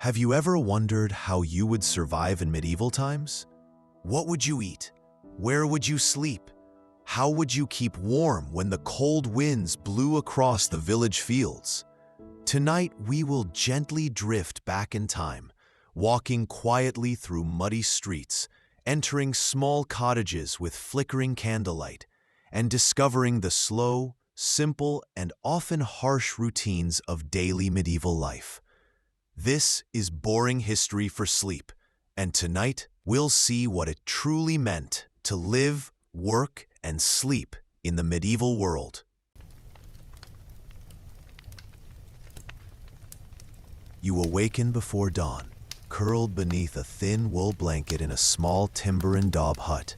Have you ever wondered how you would survive in medieval times? What would you eat? Where would you sleep? How would you keep warm when the cold winds blew across the village fields? Tonight, we will gently drift back in time, walking quietly through muddy streets, entering small cottages with flickering candlelight, and discovering the slow, simple, and often harsh routines of daily medieval life. This is Boring History for Sleep, and tonight we'll see what it truly meant to live, work, and sleep in the medieval world. You awaken before dawn, curled beneath a thin wool blanket in a small timber and daub hut,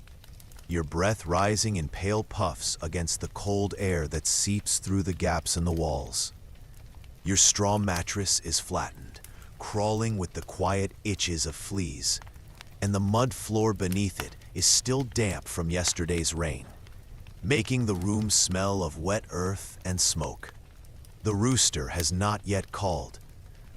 your breath rising in pale puffs against the cold air that seeps through the gaps in the walls. Your straw mattress is flattened, crawling with the quiet itches of fleas, and the mud floor beneath it is still damp from yesterday's rain, making the room smell of wet earth and smoke. The rooster has not yet called,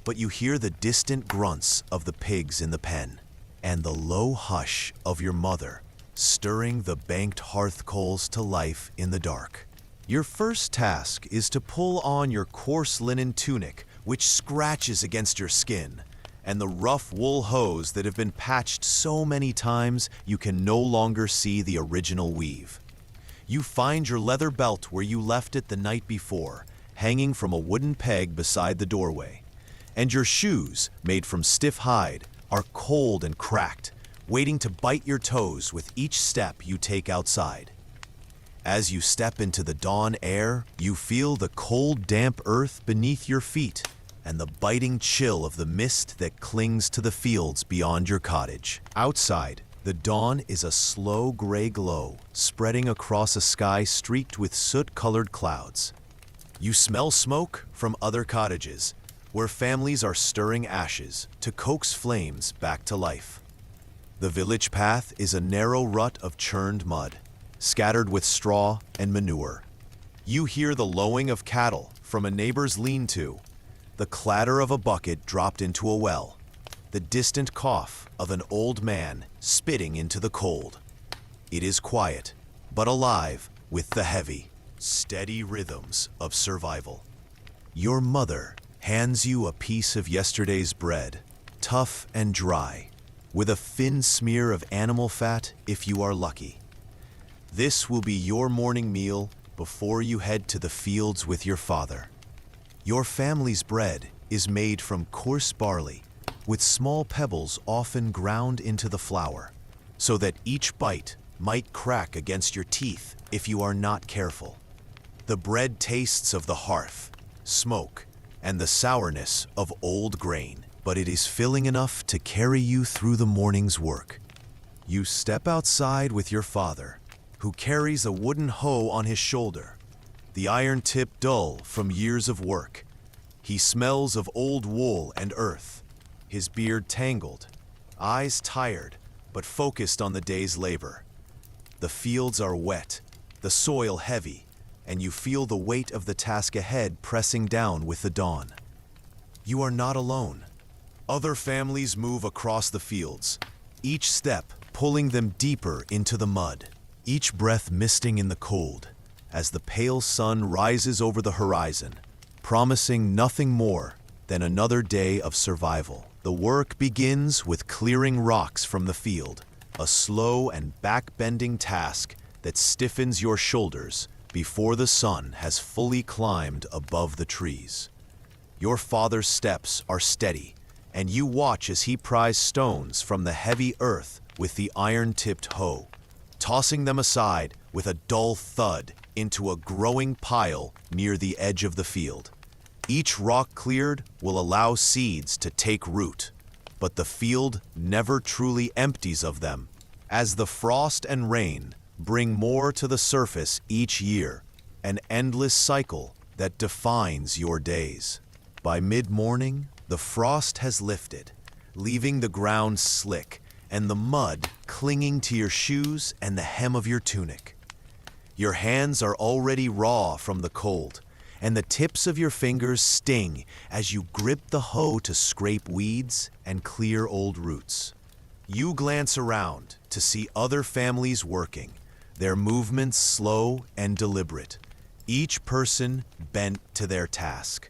but you hear the distant grunts of the pigs in the pen, and the low hush of your mother stirring the banked hearth coals to life in the dark. Your first task is to pull on your coarse linen tunic, which scratches against your skin, and the rough wool hose that have been patched so many times you can no longer see the original weave. You find your leather belt where you left it the night before, hanging from a wooden peg beside the doorway, and your shoes, made from stiff hide, are cold and cracked, waiting to bite your toes with each step you take outside. As you step into the dawn air, you feel the cold, damp earth beneath your feet and the biting chill of the mist that clings to the fields beyond your cottage. Outside, the dawn is a slow gray glow spreading across a sky streaked with soot-colored clouds. You smell smoke from other cottages, where families are stirring ashes to coax flames back to life. The village path is a narrow rut of churned mud, scattered with straw and manure. You hear the lowing of cattle from a neighbor's lean-to, the clatter of a bucket dropped into a well, the distant cough of an old man spitting into the cold. It is quiet, but alive with the heavy, steady rhythms of survival. Your mother hands you a piece of yesterday's bread, tough and dry, with a thin smear of animal fat if you are lucky. This will be your morning meal before you head to the fields with your father. Your family's bread is made from coarse barley, with small pebbles often ground into the flour, so that each bite might crack against your teeth if you are not careful. The bread tastes of the hearth, smoke, and the sourness of old grain, but it is filling enough to carry you through the morning's work. You step outside with your father, who carries a wooden hoe on his shoulder, the iron tip dull from years of work. He smells of old wool and earth, his beard tangled, eyes tired but focused on the day's labor. The fields are wet, the soil heavy, and you feel the weight of the task ahead pressing down with the dawn. You are not alone. Other families move across the fields, each step pulling them deeper into the mud, each breath misting in the cold as the pale sun rises over the horizon, promising nothing more than another day of survival. The work begins with clearing rocks from the field, a slow and back-bending task that stiffens your shoulders before the sun has fully climbed above the trees. Your father's steps are steady, and you watch as he pries stones from the heavy earth with the iron-tipped hoe, tossing them aside with a dull thud into a growing pile near the edge of the field. Each rock cleared will allow seeds to take root, but the field never truly empties of them, as the frost and rain bring more to the surface each year, an endless cycle that defines your days. By mid-morning, the frost has lifted, leaving the ground slick and the mud clinging to your shoes and the hem of your tunic. Your hands are already raw from the cold, and the tips of your fingers sting as you grip the hoe to scrape weeds and clear old roots. You glance around to see other families working, their movements slow and deliberate, each person bent to their task.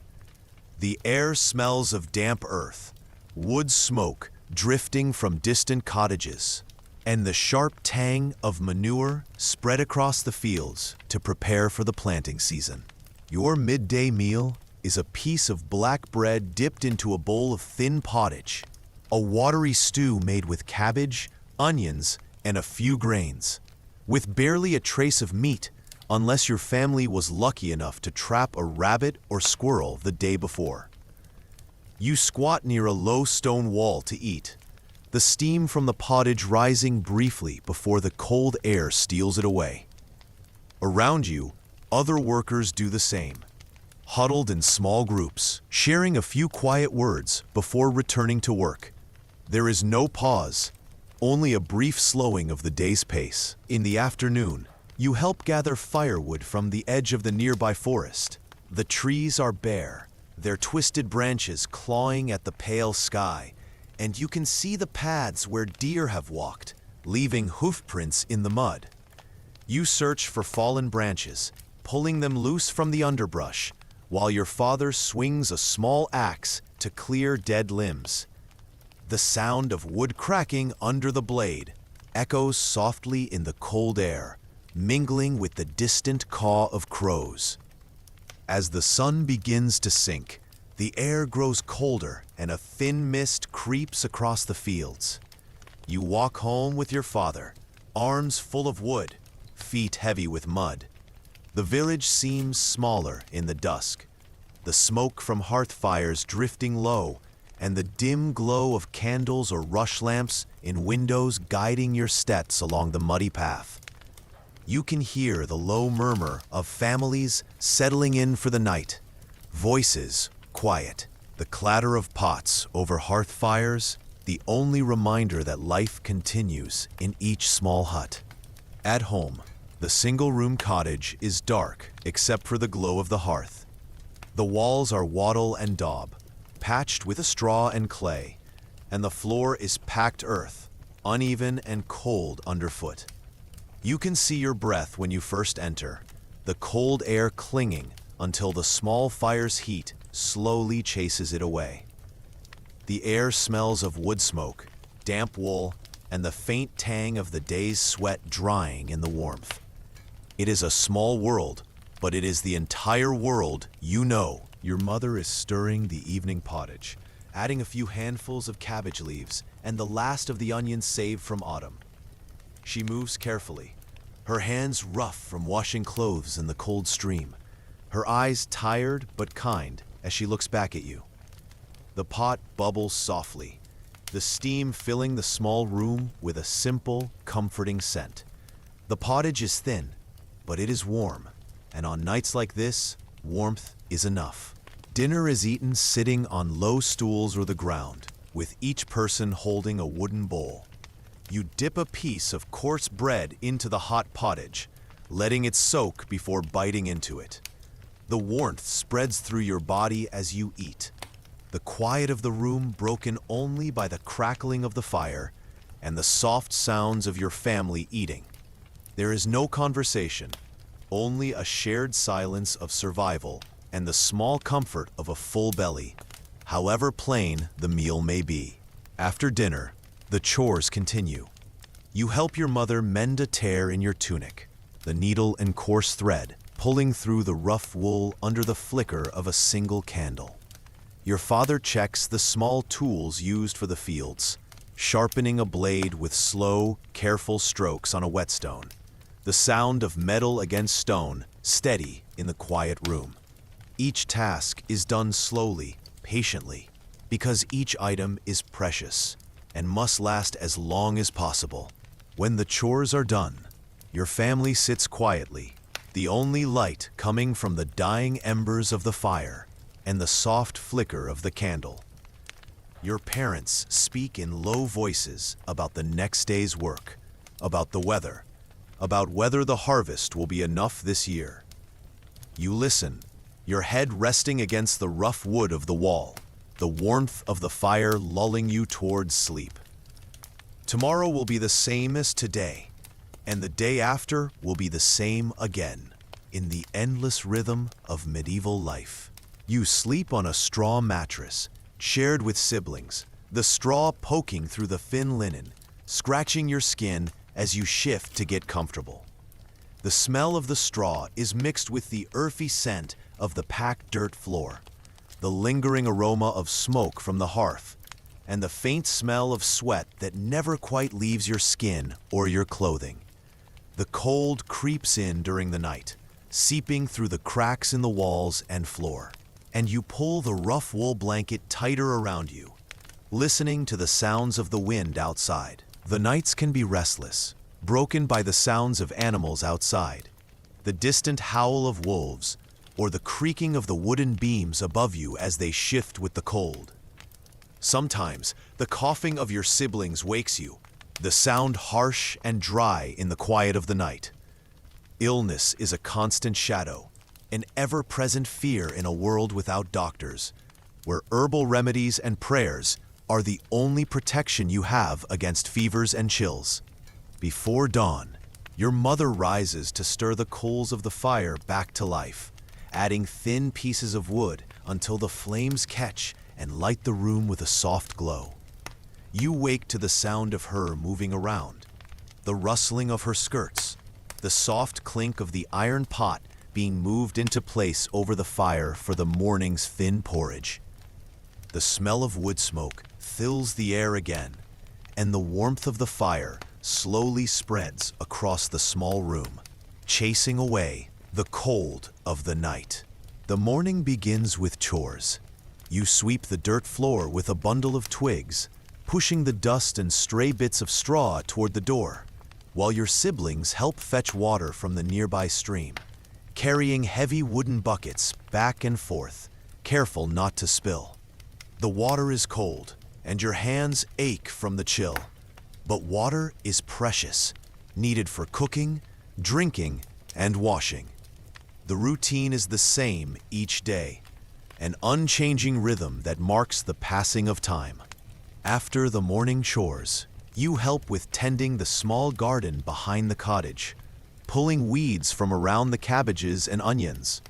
The air smells of damp earth, wood smoke drifting from distant cottages, and the sharp tang of manure spread across the fields to prepare for the planting season. Your midday meal is a piece of black bread dipped into a bowl of thin pottage, a watery stew made with cabbage, onions, and a few grains, with barely a trace of meat, unless your family was lucky enough to trap a rabbit or squirrel the day before. You squat near a low stone wall to eat, the steam from the pottage rising briefly before the cold air steals it away. Around you, other workers do the same, huddled in small groups, sharing a few quiet words before returning to work. There is no pause, only a brief slowing of the day's pace. In the afternoon, you help gather firewood from the edge of the nearby forest. The trees are bare, their twisted branches clawing at the pale sky, and you can see the paths where deer have walked, leaving hoof prints in the mud. You search for fallen branches, pulling them loose from the underbrush, while your father swings a small axe to clear dead limbs. The sound of wood cracking under the blade echoes softly in the cold air, mingling with the distant caw of crows. As the sun begins to sink, the air grows colder and a thin mist creeps across the fields. You walk home with your father, arms full of wood, feet heavy with mud. The village seems smaller in the dusk, the smoke from hearth fires drifting low, and the dim glow of candles or rush lamps in windows guiding your steps along the muddy path. You can hear the low murmur of families settling in for the night, voices quiet, the clatter of pots over hearth fires, the only reminder that life continues in each small hut. At home, the single-room cottage is dark except for the glow of the hearth. The walls are wattle and daub, patched with straw and clay, and the floor is packed earth, uneven and cold underfoot. You can see your breath when you first enter, the cold air clinging until the small fire's heat slowly chases it away. The air smells of wood smoke, damp wool, and the faint tang of the day's sweat drying in the warmth. It is a small world, but it is the entire world you know. Your mother is stirring the evening pottage, adding a few handfuls of cabbage leaves and the last of the onions saved from autumn. She moves carefully, her hands rough from washing clothes in the cold stream, her eyes tired but kind as she looks back at you. The pot bubbles softly, the steam filling the small room with a simple, comforting scent. The pottage is thin, but it is warm, and on nights like this, warmth is enough. Dinner is eaten sitting on low stools or the ground, with each person holding a wooden bowl. You dip a piece of coarse bread into the hot pottage, letting it soak before biting into it. The warmth spreads through your body as you eat, the quiet of the room broken only by the crackling of the fire and the soft sounds of your family eating. There is no conversation, only a shared silence of survival and the small comfort of a full belly, however plain the meal may be. After dinner, the chores continue. You help your mother mend a tear in your tunic, the needle and coarse thread pulling through the rough wool under the flicker of a single candle. Your father checks the small tools used for the fields, sharpening a blade with slow, careful strokes on a whetstone, the sound of metal against stone steady in the quiet room. Each task is done slowly, patiently, because each item is precious and must last as long as possible. When the chores are done, your family sits quietly, the only light coming from the dying embers of the fire and the soft flicker of the candle. Your parents speak in low voices about the next day's work, about the weather, about whether the harvest will be enough this year. You listen, your head resting against the rough wood of the wall, the warmth of the fire lulling you towards sleep. Tomorrow will be the same as today, and the day after will be the same again, in the endless rhythm of medieval life. You sleep on a straw mattress, shared with siblings, the straw poking through the thin linen, scratching your skin as you shift to get comfortable. The smell of the straw is mixed with the earthy scent of the packed dirt floor, the lingering aroma of smoke from the hearth, and the faint smell of sweat that never quite leaves your skin or your clothing. The cold creeps in during the night, seeping through the cracks in the walls and floor, and you pull the rough wool blanket tighter around you, listening to the sounds of the wind outside. The nights can be restless, broken by the sounds of animals outside, the distant howl of wolves, or the creaking of the wooden beams above you as they shift with the cold. Sometimes, the coughing of your siblings wakes you, the sound harsh and dry in the quiet of the night. Illness is a constant shadow, an ever-present fear in a world without doctors, where herbal remedies and prayers are the only protection you have against fevers and chills. Before dawn, your mother rises to stir the coals of the fire back to life, adding thin pieces of wood until the flames catch and light the room with a soft glow. You wake to the sound of her moving around, the rustling of her skirts, the soft clink of the iron pot being moved into place over the fire for the morning's thin porridge. The smell of wood smoke fills the air again, and the warmth of the fire slowly spreads across the small room, chasing away the cold of the night. The morning begins with chores. You sweep the dirt floor with a bundle of twigs, pushing the dust and stray bits of straw toward the door, while your siblings help fetch water from the nearby stream, carrying heavy wooden buckets back and forth, careful not to spill. The water is cold, and your hands ache from the chill. But water is precious, needed for cooking, drinking, and washing. The routine is the same each day, an unchanging rhythm that marks the passing of time. After the morning chores, you help with tending the small garden behind the cottage, pulling weeds from around the cabbages and onions,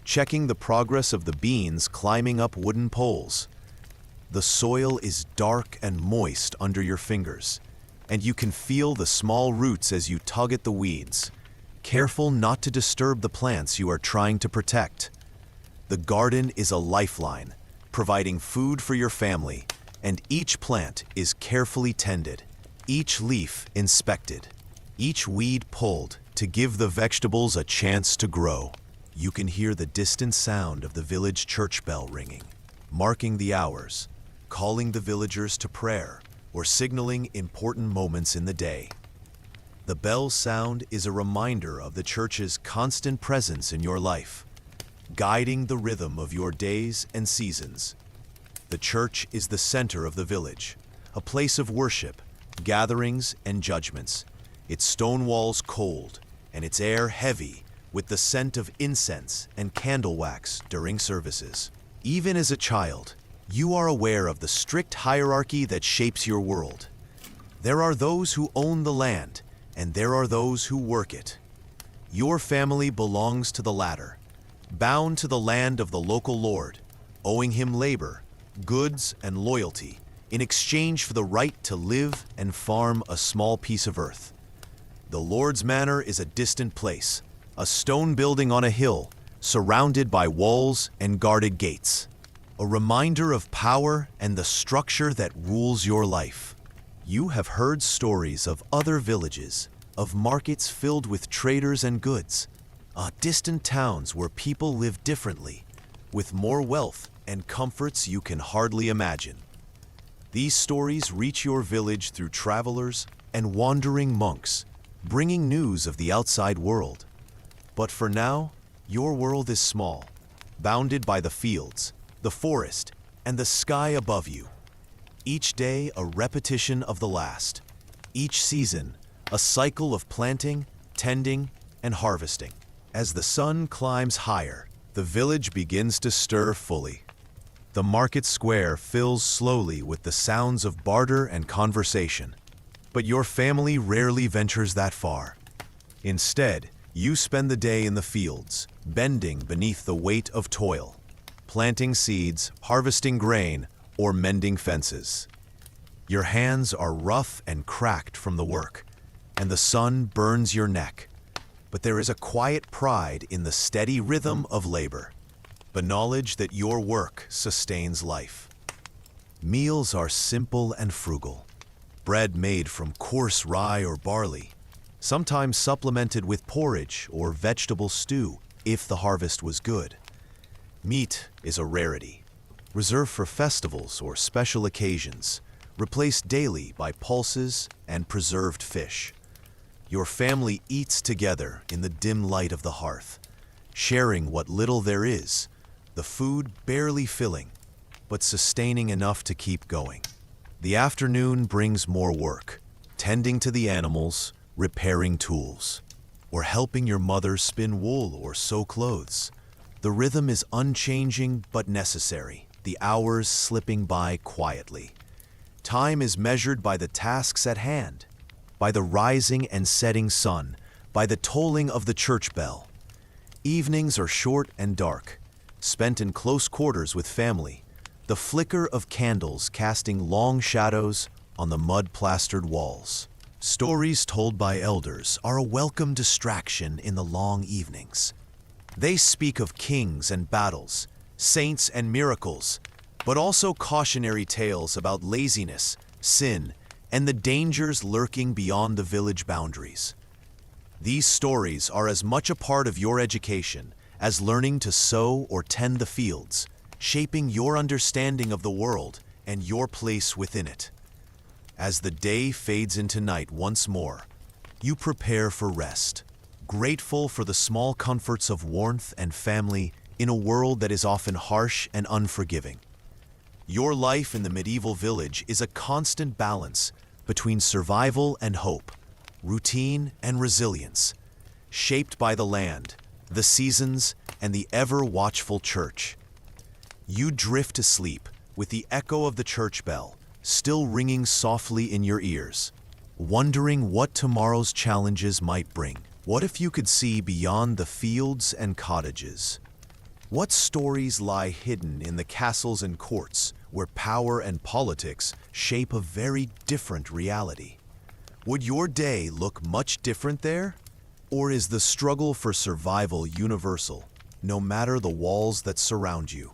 checking the progress of the beans climbing up wooden poles. The soil is dark and moist under your fingers, and you can feel the small roots as you tug at the weeds, careful not to disturb the plants you are trying to protect. The garden is a lifeline, providing food for your family, and each plant is carefully tended, each leaf inspected, each weed pulled to give the vegetables a chance to grow. You can hear the distant sound of the village church bell ringing, marking the hours, calling the villagers to prayer, or signaling important moments in the day. The bell's sound is a reminder of the church's constant presence in your life, guiding the rhythm of your days and seasons. The church is the center of the village, a place of worship, gatherings, and judgments, its stone walls cold and its air heavy with the scent of incense and candle wax during services. Even as a child, you are aware of the strict hierarchy that shapes your world. There are those who own the land, and there are those who work it. Your family belongs to the latter, bound to the land of the local lord, owing him labor, goods, and loyalty in exchange for the right to live and farm a small piece of earth. The lord's manor is a distant place, a stone building on a hill, surrounded by walls and guarded gates. A reminder of power and the structure that rules your life. You have heard stories of other villages, of markets filled with traders and goods, distant towns where people live differently, with more wealth and comforts you can hardly imagine. These stories reach your village through travelers and wandering monks, bringing news of the outside world. But for now, your world is small, bounded by the fields, the forest, and the sky above you. Each day a repetition of the last. Each season a cycle of planting, tending, and harvesting. As the sun climbs higher, The village begins to stir fully. The market square fills slowly with the sounds of barter and conversation. But your family rarely ventures that far. Instead, you spend the day in the fields, bending beneath the weight of toil, planting seeds, harvesting grain, or mending fences. Your hands are rough and cracked from the work, and the sun burns your neck. But there is a quiet pride in the steady rhythm of labor, the knowledge that your work sustains life. Meals are simple and frugal. Bread made from coarse rye or barley, sometimes supplemented with porridge or vegetable stew if the harvest was good. Meat is a rarity, reserved for festivals or special occasions, replaced daily by pulses and preserved fish. Your family eats together in the dim light of the hearth, sharing what little there is, the food barely filling, but sustaining enough to keep going. The afternoon brings more work, tending to the animals, repairing tools, or helping your mother spin wool or sew clothes. The rhythm is unchanging but necessary, the hours slipping by quietly. Time is measured by the tasks at hand, by the rising and setting sun, by the tolling of the church bell. Evenings are short and dark, spent in close quarters with family, the flicker of candles casting long shadows on the mud-plastered walls. Stories told by elders are a welcome distraction in the long evenings. They speak of kings and battles, saints and miracles, but also cautionary tales about laziness, sin, and the dangers lurking beyond the village boundaries. These stories are as much a part of your education as learning to sow or tend the fields, shaping your understanding of the world and your place within it. As the day fades into night once more, you prepare for rest, grateful for the small comforts of warmth and family in a world that is often harsh and unforgiving. Your life in the medieval village is a constant balance between survival and hope, routine and resilience, shaped by the land, the seasons, and the ever-watchful church. You drift to sleep with the echo of the church bell still ringing softly in your ears, wondering what tomorrow's challenges might bring. What if you could see beyond the fields and cottages? What stories lie hidden in the castles and courts where power and politics shape a very different reality? Would your day look much different there? Or is the struggle for survival universal, no matter the walls that surround you?